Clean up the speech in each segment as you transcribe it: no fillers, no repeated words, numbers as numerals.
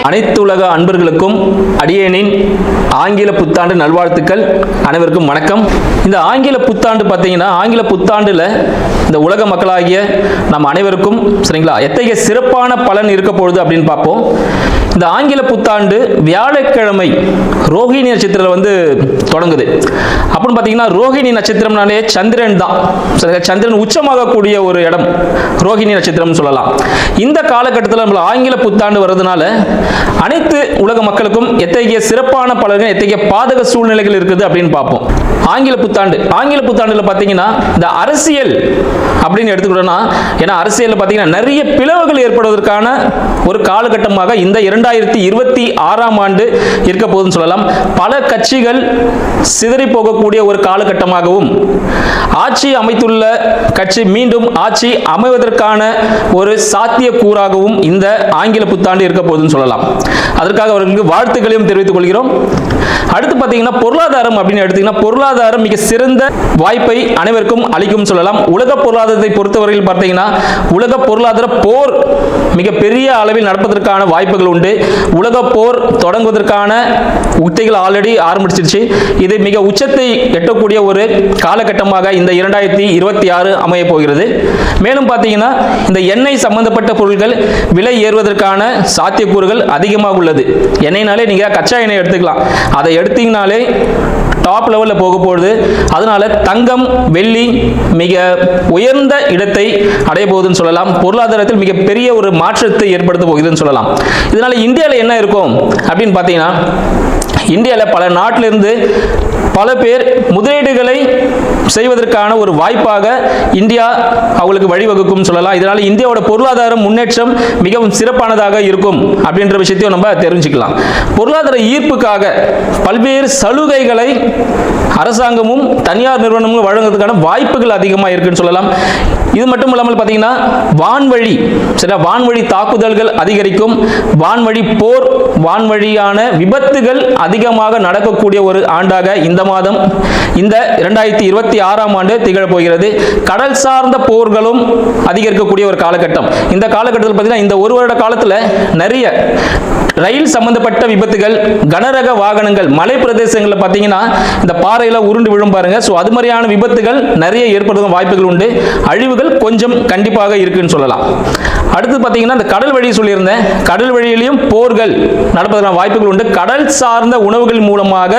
அனைத்து உலக அன்பர்களுக்கும் அடியேனின் ஆங்கில புத்தாண்டு நல்வாழ்த்துக்கள். அனைவருக்கும் வணக்கம். இந்த ஆங்கில புத்தாண்டு பார்த்தீங்கன்னா, ஆங்கில புத்தாண்டுல இந்த உலக மக்களாகிய நம் அனைவருக்கும் சரிங்களா எத்தகைய சிறப்பான பலன் இருக்க போகுது அப்படின்னு பார்ப்போம். இந்த ஆங்கில புத்தாண்டு வியாழக்கிழமை ரோஹிணி நட்சத்திரத்தில் தொடங்குது. அப்படின்னு பார்த்தீங்கன்னா, ரோஹிணி நட்சத்திரம்னாலே சந்திரன் தான். சந்திரன் உச்சமாகக்கூடிய ஒரு இடம் ரோஹிணி நட்சத்திரம் சொல்லலாம். இந்த காலகட்டத்தில் நம்ம ஆங்கில புத்தாண்டு வர்றதுனால அனைத்து உலக மக்களுக்கும் எத்தகைய சிறப்பான பலன்கள், எத்தகைய பாதக சூழ்நிலைகள் இருக்குது அப்படின்னு பார்ப்போம். ஆங்கில புத்தாண்டுல பார்த்தீங்கன்னா, இந்த அரசியல் அப்படின்னு எடுத்துக்கிட்டோம்னா, ஏன்னா அரசியல் பார்த்தீங்கன்னா நிறைய பிளவுகள் ஏற்படுவதற்கான ஒரு காலகட்டமாக இந்த 2026ஆம் ஆண்டு இருக்க போகுதுன்னு சொல்லலாம். பல கட்சிகள் சிதறி போகக்கூடிய ஒரு காலகட்டமாகவும், ஆட்சி அமைத்துள்ள கட்சி மீண்டும் ஆட்சி அமைவதற்கான ஒரு சாத்திய கூறாகவும் இந்த ஆங்கில புத்தாண்டு இருக்க போகுதுன்னு சொல்லலாம். அதற்காக அவர்களுக்கு வாழ்த்துக்களையும் தெரிவித்துக் கொள்கிறோம். அடுத்து பார்த்தீங்கன்னா, பொருளாதாரம் அப்படின்னு எடுத்தீங்கன்னா, பொருளாதாரம் மிக சிறந்த வாய்ப்பை அனைவருக்கும் அளிக்கும் சொல்லலாம். உலக பொருளாதாரத்தை பொறுத்தவரையில் பார்த்தீங்கன்னா, உலக பொருளாதார போர் மிக பெரிய அளவில் நடப்பதற்கான வாய்ப்புகள் உண்டு. உலக போர் தொடங்குவதற்கான உத்திகள் ஆல்ரெடி ஆரம்பிச்சிருச்சு. இது மிக உச்சத்தை எட்டக்கூடிய ஒரு காலகட்டமாக இந்த 2026 அமைய போகிறது. மேலும் பார்த்தீங்கன்னா, இந்த எண்ணெய் சம்பந்தப்பட்ட பொருட்கள் விலை ஏறுவதற்கான சாத்தியக்கூறுகள் அதிகமாக உள்ளது. எண்ணெய்னாலே நீங்க கச்சா எண்ணெய் எடுத்துக்கலாம், அதை எடுத்தீங்கனாலே டாப் லெவலில் போக போகுது. அதனால தங்கம், வெள்ளி மிக உயர்ந்த இடத்தை அடைய போகுதுன்னு சொல்லலாம். பொருளாதாரத்தில் மிக பெரிய ஒரு மாற்றத்தை ஏற்படுத்த போகுதுன்னு சொல்லலாம். இதனால இந்தியாவில் என்ன இருக்கும் அப்படின்னு பார்த்தீங்கன்னா, இந்தியாவில் பல நாட்டிலிருந்து பல பேர் முதலீடுகளை செய்வதற்கான ஒரு வாய்ப்பாக இந்தியா அவங்களுக்கு வழிவகுக்கும் சொல்லலாம். இதனால இந்தியாவோட பொருளாதார முன்னேற்றம் மிகவும் சிறப்பானதாக இருக்கும் அப்படின்ற விஷயத்தையும் நம்ம தெரிஞ்சுக்கலாம். பொருளாதார ஈர்ப்புக்காக பல்வேறு சலுகைகளை அரசாங்கமும் தனியார் நிறுவனமும் வழங்குவதற்கான வாய்ப்புகள் அதிகமாக இருக்குன்னு சொல்லலாம். இது மட்டும் இல்லாமல் பார்த்தீங்கன்னா, வான்வழி தாக்குதல்கள் அதிகரிக்கும். வான்வழி போர், வான்வழியான விபத்துகள் அதிகமாக நடக்கக்கூடிய ஒரு ஆண்டாக இந்த மாதம், இந்த 2026ஆம் ஆண்டு திகழப் போகிறது. கடல் சார்ந்த போர்களும் அதிகரிக்கக்கூடிய ஒரு காலகட்டம். இந்த காலகட்டத்தில் பார்த்தீங்கன்னா, இந்த ஒரு வருட காலத்தில் நிறைய ரயில் சம்பந்தப்பட்ட விபத்துகள், கனரக வாகனங்கள், மலை பிரதேசங்களில் பார்த்தீங்கன்னா இந்த பாறையில உருண்டு விழும் பாருங்க. ஸோ அது மாதிரியான விபத்துகள் நிறைய ஏற்படுத்தும் வாய்ப்புகள் உண்டு. அழிவுகள் கொஞ்சம் கண்டிப்பாக இருக்குன்னு சொல்லலாம். அடுத்து பார்த்தீங்கன்னா, இந்த கடல் வழி சொல்லியிருந்தேன், கடல் வழியிலையும் போர்கள் நடப்பதற்கான வாய்ப்புகள் உண்டு. கடல் சார்ந்த உணவுகள் மூலமாக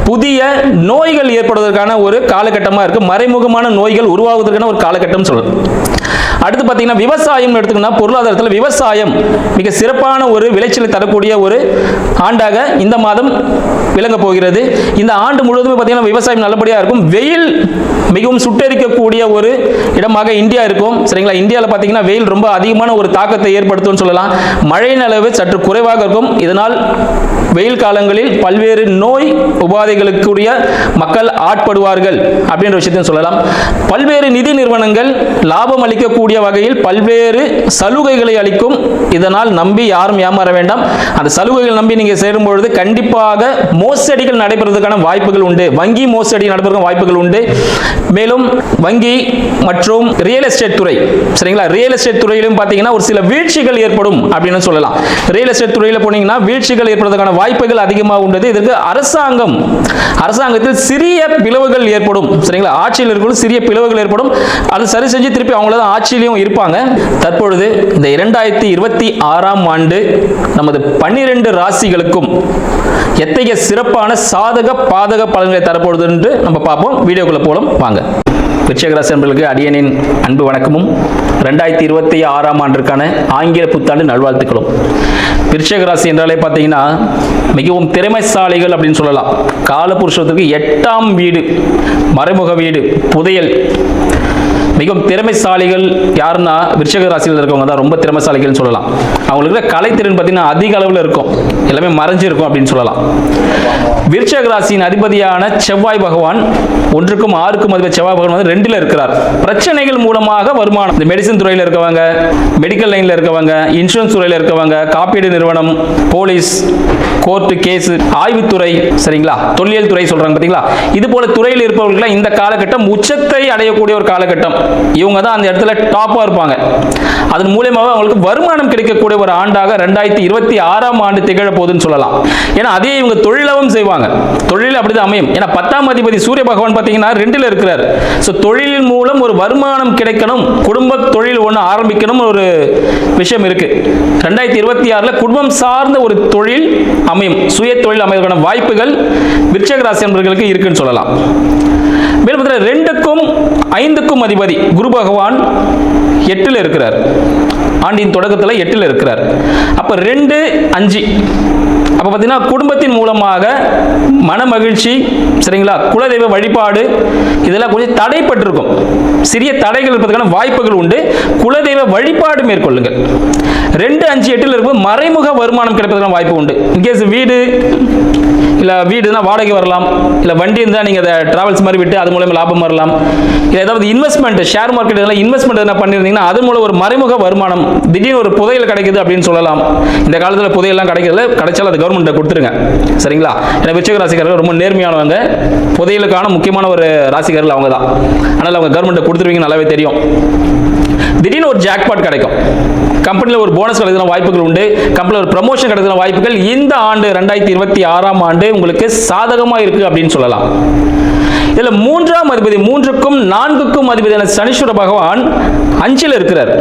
புதிய நோய்கள் ஏற்படுவதற்கான ஒரு காலகட்டமாக இருக்கு. மறைமுகமான நோய்கள் உருவாவதற்கான ஒரு காலகட்டம் சொல்லலாம். அடுத்து பார்த்தீங்கன்னா, விவசாயம் எடுத்துக்கணும். பொருளாதாரத்தில் விவசாயம் மிக சிறப்பான ஒரு விளைச்சலை தரக்கூடிய ஒரு ஆண்டாக இந்த மாதம் விளங்க போகிறது. இந்த ஆண்டு முழுவதும் பார்த்தீங்கன்னா விவசாயம் நல்லபடியாக இருக்கும். வெயில் மிகவும் சுட்டெரிக்கக்கூடிய ஒரு இடமாக இந்தியா இருக்கும். சரிங்களா? இந்தியாவில் பார்த்தீங்கன்னா வெயில் ரொம்ப அதிகமான ஒரு தாக்கத்தை ஏற்படுத்தும் சொல்லலாம். மழையின் அளவு சற்று குறைவாக இருக்கும். இதனால் வெயில் காலங்களில் பல்வேறு நோய் உபாதைகளுக்குரிய மக்கள் ஆட்படுவார்கள் அப்படின்ற விஷயத்தையும் சொல்லலாம். பல்வேறு நிதி நிறுவனங்கள் லாபம் அளிக்கக்கூடிய வகையில் பல்வேறு சலுகைகளை அளிக்கும். இதனால் நம்பி யாரும் ஏமாற வேண்டாம். அந்த சலுகைகள் நம்பி நீங்க சேரும் பொழுது கண்டிப்பாக மோசடிகள் நடைபெறுவதற்கான வாய்ப்புகள் உண்டு. வங்கி மோசடி நடைபெறுவதற்கான வாய்ப்புகள் உண்டு. மேலும் வங்கி மற்றும் ரியல் எஸ்டேட் துறை, சரிங்களா, ரியல் எஸ்டேட் துறையிலும் பார்த்தீங்கன்னா ஒரு சில வீழ்ச்சிகள் ஏற்படும் அப்படின்னு சொல்லலாம். ரியல் எஸ்டேட் துறையில் போனீங்கன்னா வீழ்ச்சிகள் ஏற்படுவதற்கான வாய்ப்புகள் அதிகமாக உள்ளது. இதற்கு அரசாங்கத்தில் சிறிய பிளவுகள் ஏற்படும். சரிங்களா? ஆட்சியில் இருக்கும் சிறிய பிளவுகள் ஏற்படும். அது சரி செஞ்சு திருப்பி அவங்கள தான் ஆட்சியிலையும் இருப்பாங்க. தற்பொழுது இந்த 2026ஆம் ஆண்டு நமது 12 ராசிகளுக்கும் எத்தகைய சிறப்பான சாதக பாதக பலன்களை தரப்போகுது என்று நம்ம பார்ப்போம். வீடியோக்குள்ள போலாம் வாங்க. விருச்சிக ராசி நண்பர்களுக்கு அடியனின் அன்பு வணக்கமும் 2026ஆம் ஆண்டிற்கான ஆங்கில புத்தாண்டு நல்வாழ்த்துக்களும். விருச்சிக ராசி என்றாலே பார்த்தீங்கன்னா மிகவும் திறமைசாலிகள் அப்படின்னு சொல்லலாம். காலபுருஷத்துக்கு 8ஆம் வீடு, மறைமுக வீடு, புதையல். மிகவும் திறமைசாலிகள் யாருன்னா விருச்சிக ராசியில் இருக்கவங்க தான் ரொம்ப திறமைசாலிகள்னு சொல்லலாம். அவங்களுக்கு கலைத்திறன் பார்த்தீங்கன்னா அதிக அளவில் இருக்கும், எல்லாமே மறைஞ்சு இருக்கும் அப்படின்னு சொல்லலாம். விருச்சிக ராசியின் அதிபதியான செவ்வாய் பகவான் 1க்கும் 6க்கும் அதிபதி செவ்வாய் பகவான் 2ல் இருக்கிறார். பிரச்சனைகள் மூலமாக வருமானம், இந்த மெடிசன் துறையில் இருக்கவங்க, மெடிக்கல் லைன்ல இருக்கவங்க, இன்சூரன்ஸ் துறையில் இருக்கவங்க, காப்பீடு நிறுவனம், போலீஸ், கோர்ட்டு கேஸ், ஆய்வுத்துறை, சரிங்களா, தொல்லியல் துறை சொல்றாங்க பார்த்தீங்களா, இது போல துறையில் இருப்பவர்கள் இந்த காலகட்டம் உச்சத்தை அடையக்கூடிய ஒரு காலகட்டம். இவங்க தான் அந்த இடத்துல டாப்பாக இருப்பாங்க. அதன் மூலமாக அவங்களுக்கு வருமானம் கிடைக்கக்கூடிய ஒரு ஆண்டாக 2026ஆம் ஆண்டு திகழ போகுதுன்னு சொல்லலாம். ஏன்னா அதே இவங்க தொழிலாவும் செய்வாங்க, தொழில் அப்படிதான் அமையும். ஏன்னா 10ஆம் அதிபதி சூரிய பகவான் பார்த்தீங்கன்னா 2ல் இருக்கிறார். ஸோ தொழிலின் மூலம் ஒரு வருமானம் கிடைக்கணும், குடும்ப தொழில் ஒன்று ஆரம்பிக்கணும் ஒரு விஷயம் இருக்கு. 2026ல் குடும்பம் சார்ந்த ஒரு தொழில் அமையும், சுய தொழில் அமைவதற்கான வாய்ப்புகள் விருச்சிக ராசி நண்பர்களுக்கு இருக்குன்னு சொல்லலாம். மேலும் 2க்கும் 5க்கும் அதிபதி குரு பகவான் 8ல் இருக்கிறார், ஆண்டின் தொடக்கத்தில் 8ல் இருக்கிறார். அப்போ 2, 5 அப்போ பார்த்தீங்கன்னா குடும்பத்தின் மூலமாக மன மகிழ்ச்சி, சரிங்களா, குலதெய்வ வழிபாடு இதெல்லாம் கொஞ்சம் தடைப்பட்டிருக்கும், சிறிய தடைகள் இருப்பதற்கான வாய்ப்புகள் உண்டு. குலதெய்வ வழிபாடு மேற்கொள்ளுங்கள். 2, 5, 8ல் இருக்கும்போது மறைமுக வருமானம் கிடைப்பதற்கான வாய்ப்பு உண்டு. இன்கேஸ் வீடு இல்லை வீடுனா வாடகை வரலாம், இல்லை வண்டி இருந்தால் நீங்கள் அதை டிராவல்ஸ் மாதிரி விட்டு அது மூலமாக லாபம் வரலாம். இல்லை ஏதாவது இன்வெஸ்ட்மெண்ட் ஷேர் மார்க்கெட் இதெல்லாம் இன்வெஸ்ட்மெண்ட் எதனா பண்ணியிருந்தீங்கன்னா அது மூலம் ஒரு மறைமுக வருமானம், திடீர்னு ஒரு புதையல் கிடைக்குது அப்படின்னு சொல்லலாம். இந்த காலத்தில் புதையெல்லாம் கிடைக்கிறதுல கிடைச்சாலும் அது கவர்மெண்ட்டை கொடுத்துருங்க, சரிங்களா. ஏன்னா விருச்சிக ராசிக்காரர்கள் ரொம்ப நேர்மையானவங்க, புதையலுக்கான முக்கியமான ஒரு ராசிக்காரர்கள் அவங்க தான். அதனால் அவங்க கவர்மெண்ட்டை கொடுத்துருவீங்க நல்லாவே தெரியும். திடீர்னு ஒரு ஜாக்பாட் கிடைக்கும், கம்பெனியில் ஒரு போனஸ் கிடைக்கிற வாய்ப்புகள் உண்டு, கம்பெனியில் ஒரு ப்ரமோஷன் கிடைக்கிற வாய்ப்புகள் இந்த ஆண்டு 2026ஆம் ஆண்டு உங்களுக்கு சாதகமாக இருக்கு அப்படின்னு சொல்லலாம். இதில் 3ஆம் அதிபதி 3க்கும் 4க்கும் அதிபதியான சனீஸ்வர பகவான் 5ல் இருக்கிறார்.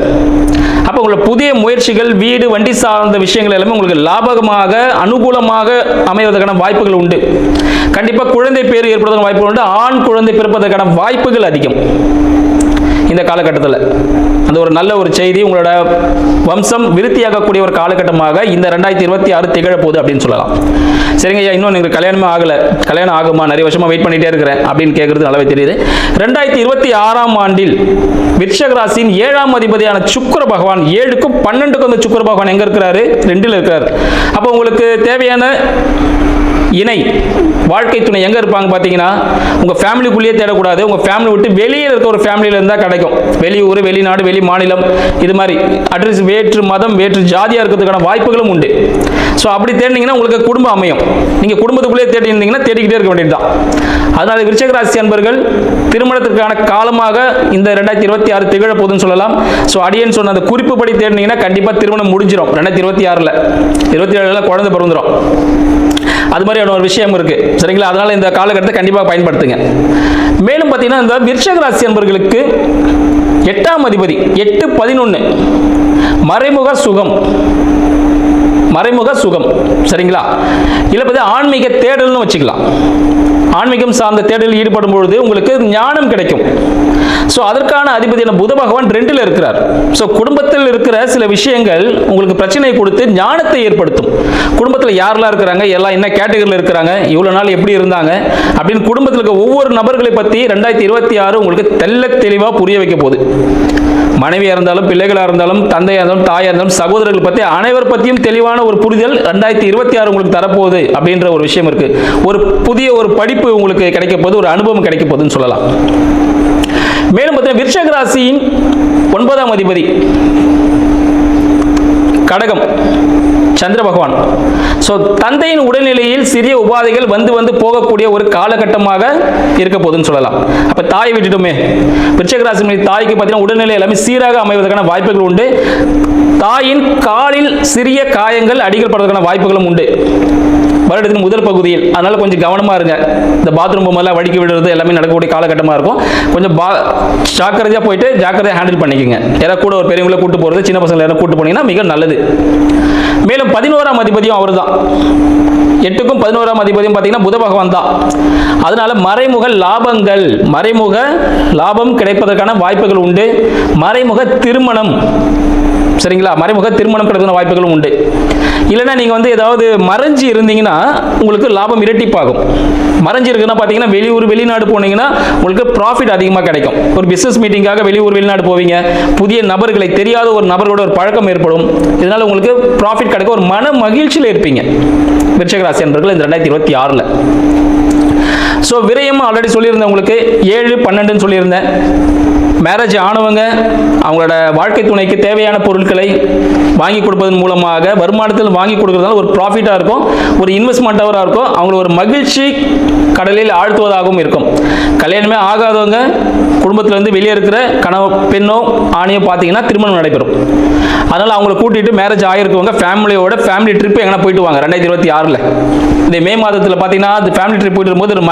அப்போ உங்களுக்கு புதிய முயற்சிகள், வீடு வண்டி சார்ந்த விஷயங்கள் எல்லாமே உங்களுக்கு லாபகமாக அனுகூலமாக அமைவதற்கான வாய்ப்புகள் உண்டு. கண்டிப்பாக குழந்தை பேர் ஏற்படுவதற்கான வாய்ப்புகள் உண்டு. ஆண் குழந்தை பிறப்பதற்கான வாய்ப்புகள் அதிகம் இந்த காலகட்டத்தில். அந்த ஒரு நல்ல ஒரு செய்தி, உங்களோட வம்சம் விருத்தியாகக்கூடிய ஒரு காலகட்டமாக இந்த 2026 திகழ போகுது அப்படின்னு சொல்லலாம். சரிங்க ஐயா, இன்னும் நீங்கள் கல்யாணமே ஆகலை, கல்யாணம் ஆகுமா, நிறைய வருஷமா வெயிட் பண்ணிட்டே இருக்கிறேன் அப்படின்னு கேட்கறது நல்லாவே தெரியுது. 2026ஆம் ஆண்டில் விருச்சிக ராசியின் 7ஆம் அதிபதியான சுக்கிர பகவான் 7க்கும் 12க்கும் அந்த சுக்கிர பகவான் எங்க இருக்கிறாரு, 2ல் இருக்கிறார். அப்போ உங்களுக்கு தேவையான இணை வாழ்க்கை துணை எங்க இருப்பாங்க பார்த்தீங்கன்னா உங்க ஃபேமிலிக்குள்ளேயே தேடக்கூடாது, உங்க ஃபேமிலி விட்டு வெளியே இருக்க ஒரு ஃபேமிலியில இருந்தா கிடைக்கும். வெளியூர், வெளிநாடு, வெளி மாநிலம் இது மாதிரி அட்ரஸ் வேற்று மதம் வேற்று ஜாதியா இருக்கிறதுக்கான வாய்ப்புகளும் உண்டு. ஸோ அப்படி தேடினீங்கன்னா உங்களுக்கு குடும்பம் அமையும். நீங்க குடும்பத்துக்குள்ளேயே தேடி இருந்தீங்கன்னா தேடிக்கிட்டே இருக்க வேண்டியதுதான். அதனால விருச்சிக ராசி அன்பர்கள் திருமணத்திற்கான காலமாக இந்த 2026 திகழ போதுன்னு சொல்லலாம். ஸோ அடியேன்னு சொன்ன அந்த குறிப்புப்படி தேடினீங்கன்னா கண்டிப்பா திருமணம் முடிஞ்சிடும். 2026ல் 27ல் குழந்தை பிறந்துடும். அது மாதிரியான ஒரு விஷயம் இருக்கு, சரிங்களா. அதனால இந்த காலகட்டத்தை கண்டிப்பாக பயன்படுத்துங்க. மேலும் பார்த்தீங்கன்னா இந்த விருச்சிக ராசி அன்பர்களுக்கு 8ஆம் அதிபதி 8, 11 மறைமுக சுகம், மறைமுக சுகம், சரிங்களா. இல்லை பற்றி ஆன்மீக தேடல்னு வச்சுக்கலாம். ஆன்மீகம் சார்ந்த தேடலில் ஈடுபடும் பொழுது உங்களுக்கு ஞானம் கிடைக்கும். ஸோ அதற்கான அதிபதியான புத பகவான் 2ல் இருக்கிறார். ஸோ குடும்பத்தில் இருக்கிற சில விஷயங்கள் உங்களுக்கு பிரச்சனையை கொடுத்து ஞானத்தை ஏற்படுத்தும். குடும்பத்தில் யாரெல்லாம் இருக்கிறாங்க, எல்லாம் என்ன கேட்டகரியில் இருக்கிறாங்க, இவ்வளோ நாள் எப்படி இருந்தாங்க அப்படின்னு குடும்பத்தில் இருக்க ஒவ்வொரு நபர்களை பற்றி 2026 உங்களுக்கு தெள்ள தெளிவாக புரிய வைக்க போகுது. மனைவியாக இருந்தாலும், பிள்ளைகளாக இருந்தாலும், தந்தையாக இருந்தாலும், தாயாக இருந்தாலும், சகோதரர்கள் பற்றி அனைவர் பற்றியும் தெளிவான ஒரு புரிதல் 2026 உங்களுக்கு தரப்போகுது அப்படின்ற ஒரு விஷயம் இருக்கு. ஒரு புதிய ஒரு படிப்பு உங்களுக்கு கிடைக்க போகுது, ஒரு அனுபவம் கிடைக்க போகுதுன்னு சொல்லலாம். மேலும் பார்த்தீங்கன்னா விருச்சிக ராசியின் 9ஆம் அதிபதி கடகம் சந்திர பகவான். ஸோ தந்தையின் உடல்நிலையில் சிறிய உபாதைகள் வந்து போகக்கூடிய ஒரு காலகட்டமாக இருக்க போதுன்னு சொல்லலாம். அப்போ தாயை விட்டுட்டுமே விருச்சிக ராசி தாய்க்கு பார்த்தீங்கன்னா உடல்நிலை எல்லாமே சீராக அமைவதற்கான வாய்ப்புகள் உண்டு. தாயின் காலில் சிறிய காயங்கள் அடிகள் படுவதற்கான வாய்ப்புகளும் உண்டு வருடத்தின் முதல் பகுதியில். அதனால கொஞ்சம் கவனமா இருங்க. இந்த பாத்ரூம் போகும்போதெல்லாம் வடிக்க விடுறது எல்லாமே நடக்கக்கூடிய காலகட்டமாக இருக்கும். கொஞ்சம் ஜாக்கிரதையாக போயிட்டு ஜாக்கிரதையாக ஹேண்டில் பண்ணிக்கோங்க. யாராவது கூட ஒரு பெரியவங்களை கூட்டு போகிறது, சின்ன பசங்களை யாரும் கூட்டு போனீங்கன்னா மிக நல்லது. மேலும் 11ஆம் அதிபதியும் அவர் தான். 8க்கும் 11ஆம் அதிபதியும் பார்த்தீங்கன்னா புத பகவான் தான். அதனால மறைமுக லாபங்கள், மறைமுக லாபம் கிடைப்பதற்கான வாய்ப்புகள் உண்டு. மறைமுக திருமணம், சரிங்களா, மறைமுக திருமணம் கிடைக்கிற வாய்ப்புகளும் உண்டு. இல்லைன்னா நீங்கள் ஏதாவது மறைஞ்சி இருந்தீங்கன்னா உங்களுக்கு லாபம் இரட்டிப்பாகும். மறைஞ்சி இருக்குன்னா பார்த்தீங்கன்னா வெளியூர் வெளிநாடு போனீங்கன்னா உங்களுக்கு ப்ராஃபிட் அதிகமாக கிடைக்கும். ஒரு பிஸ்னஸ் மீட்டிங்காக வெளியூர் வெளிநாடு போவீங்க, புதிய நபர்களை, தெரியாத ஒரு நபர்களோட ஒரு பழக்கம் ஏற்படும். இதனால உங்களுக்கு ப்ராஃபிட் கிடைக்கும், ஒரு மன மகிழ்ச்சியில் இருப்பீங்க விருச்சிக ராசி என்பவர்கள் இந்த 2026ல். ஸோ விரயம் ஆல்ரெடி சொல்லியிருந்தேன் உங்களுக்கு 7, 12 சொல்லியிருந்தேன். மேரேஜ் ஆனவங்க அவங்களோட வாழ்க்கை துணைக்கு தேவையான பொருட்களை வாங்கி கொடுப்பதன் மூலமாக வருமானத்தில் வாங்கி கொடுக்கறதால ஒரு ப்ராஃபிட்டாக இருக்கும், ஒரு இன்வெஸ்ட்மெண்ட்டாக இருக்கும், அவங்கள ஒரு மகிழ்ச்சி கடலில் ஆழ்த்துவதாகவும் இருக்கும். கல்யாணமே ஆகாதவங்க குடும்பத்திலேருந்து வெளியே இருக்கிற பெண்ணோ ஆணையோ பார்த்தீங்கன்னா திருமணம் நடைபெறும். அதனால் அவங்கள கூட்டிகிட்டு மேரேஜ் ஆகிருக்கவங்க ஃபேமிலியோட ஃபேமிலி ட்ரிப் எங்கன்னா போயிட்டு வாங்க. 2026 இந்த மே மாதத்தில் பார்த்தீங்கன்னா அந்த ஃபேமிலி ட்ரிப் போயிட்டு வரும்போது ஒரு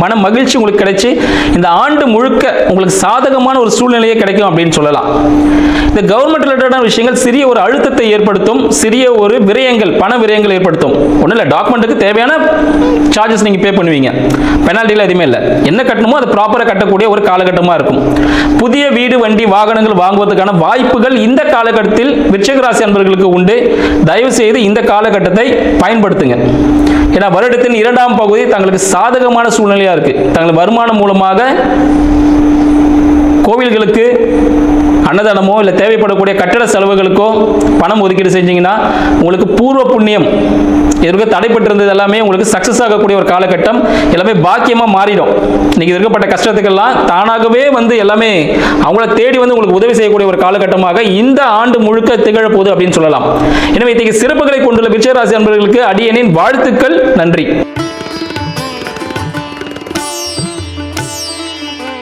மன மகிழ்ச்சி உங்களுக்கு கிடைச்சி இந்த ஆண்டு முழுக்க உங்களுக்கு சாதகமான ஒரு சூழ்நிலையே கிடைக்கும் அப்படின்னு சொல்லலாம். இந்த கவர்மெண்ட் ரிலேட்டடான விஷயங்கள் சிறிய ஒரு அழுத்தத்தை ஏற்படுத்தும், சிறிய ஒரு விரயங்கள், பண விரயங்கள் ஏற்படுத்தும். ஒன்றும் இல்லை, டாக்குமெண்ட்டுக்கு தேவையான சார்ஜஸ் நீங்கள் பே பண்ணுவீங்க, பெனால்ட்டியில் எதுவுமே இல்லை. என்ன கட்டணுமோ அதை ப்ராப்பராக கட்டக்கூடிய ஒரு காலகட்டமாக இருக்கும். புதிய வீடு, வண்டி, வாகனங்கள் வாங்குவதற்கான வாய்ப்புகள் இந்த காலகட்டத்தில் விருச்சிக ராசி அன்பர்களுக்கு உண்டு. தயவு செய்து இந்த காலகட்டத்தை பயன்படுத்துங்க. ஏன்னா வருடத்தின் 2ஆம் பகுதி தங்களுக்கு சாதகமான சூழ்நிலையாக இருக்கு. தங்கள் வருமானம் மூலமாக கோவில்களுக்கு அன்னதானமோ இல்லை தேவைப்படக்கூடிய கட்டட செலவுகளுக்கோ பணம் ஒதுக்கீடு செஞ்சீங்கன்னா உங்களுக்கு பூர்வ புண்ணியம் இதற்கு தடைப்பட்டிருந்தது எல்லாமே உங்களுக்கு சக்சஸ் ஆகக்கூடிய ஒரு காலகட்டம். எல்லாமே பாக்கியமாக மாறிடும். இன்னைக்கு இருக்கப்பட்ட கஷ்டத்துக்கெல்லாம் தானாகவே வந்து எல்லாமே அவங்கள தேடி வந்து உங்களுக்கு உதவி செய்யக்கூடிய ஒரு காலகட்டமாக இந்த ஆண்டு முழுக்க திகழப்போகுது அப்படின்னு சொல்லலாம். எனவே இத்தகைய சிறப்புகளை கொண்டுள்ள விருச்சிக ராசி அன்பர்களுக்கு அடியேனின் வாழ்த்துக்கள். நன்றி.